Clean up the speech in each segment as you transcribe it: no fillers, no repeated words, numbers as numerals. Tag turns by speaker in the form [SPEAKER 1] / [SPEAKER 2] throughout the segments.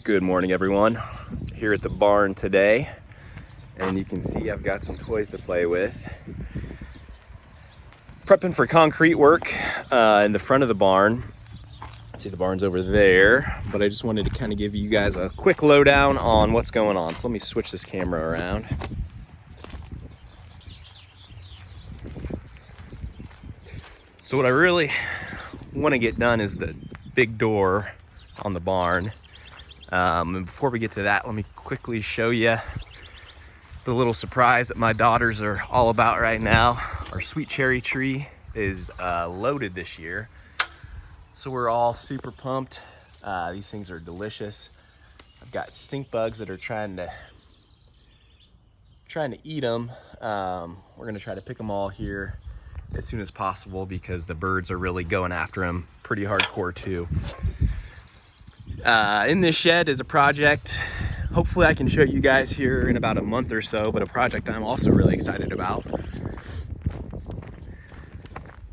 [SPEAKER 1] Good morning, everyone. Here at the barn today, and you can see I've got some toys to play with. Prepping for concrete work in the front of the barn. See, the barn's over there, but I just wanted to kind of give you guys a quick lowdown on what's going on. So let me switch this camera around. So what I really want to get done is the big door on the barn. And before we get to that, let me quickly show you the little surprise that my daughters are all about right now. Our sweet cherry tree is loaded this year, so we're all super pumped. These things are delicious. I've got stink bugs that are trying to eat them. We're gonna try to pick them all here as soon as possible because the birds are really going after them pretty hardcore too. In this shed is a project, hopefully I can show you guys here in about a month or so, but a project I'm also really excited about.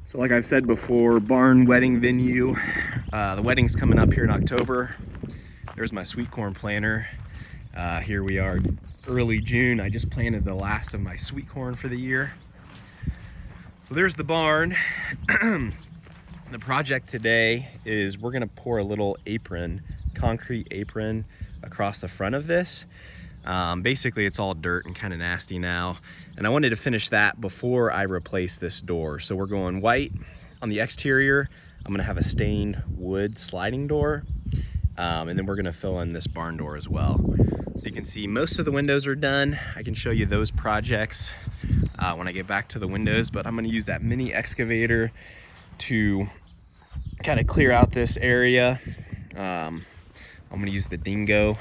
[SPEAKER 1] So like I've said before, barn wedding venue. The wedding's coming up here in October. There's my sweet corn planter. Here we are, early June. I just planted the last of my sweet corn for the year. So there's the barn. The project today is we're gonna pour a little apron, concrete apron across the front of this. Basically it's all dirt and kind of nasty now, and I wanted to finish that before I replace this door. So we're going white on the exterior. I'm gonna have a stained wood sliding door, and then we're gonna fill in this barn door as well. So you can see most of the windows are done. I can show you those projects when I get back to the windows, but I'm gonna use that mini excavator to kind of clear out this area. I'm gonna use the dingo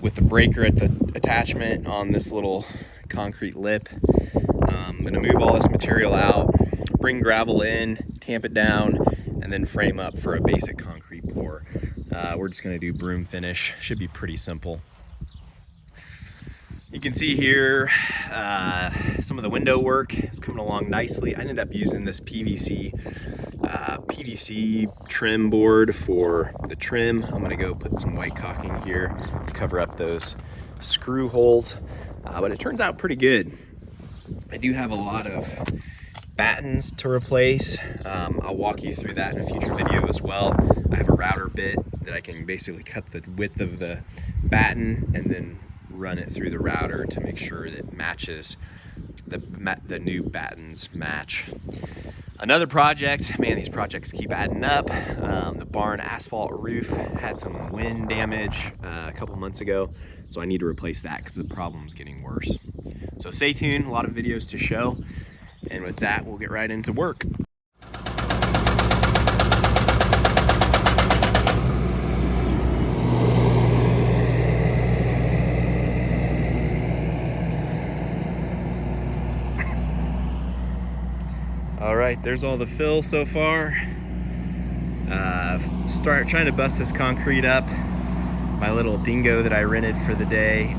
[SPEAKER 1] with the breaker at the attachment on this little concrete lip. I'm gonna move all this material out, bring gravel in, tamp it down, and then frame up for a basic concrete pour. We're just gonna do broom finish. Should be pretty simple. You can see here some of the window work is coming along nicely. I ended up using this PVC trim board for the trim. I'm gonna go put some white caulking here to cover up those screw holes, but it turns out pretty good. I do have a lot of battens to replace. I'll walk you through that in a future video as well. I have a router bit that I can basically cut the width of the batten and then run it through the router to make sure that it matches the new battens match. Another project, man, these projects keep adding up. The barn asphalt roof had some wind damage a couple months ago, so I need to replace that because the problem's getting worse. So stay tuned, a lot of videos to show, and with that, we'll get right into work. All right, there's all the fill so far. Start trying to bust this concrete up. My little dingo that I rented for the day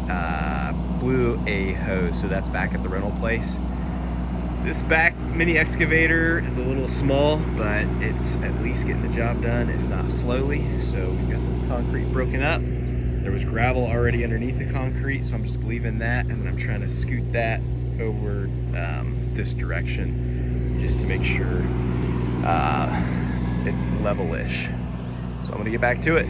[SPEAKER 1] blew a hose, so that's back at the rental place. This back mini excavator is a little small, but it's at least getting the job done, if not slowly. So we've got this concrete broken up. There was gravel already underneath the concrete, so I'm just leaving that, and then I'm trying to scoot that over this direction just to make sure it's level-ish. So I'm gonna get back to it.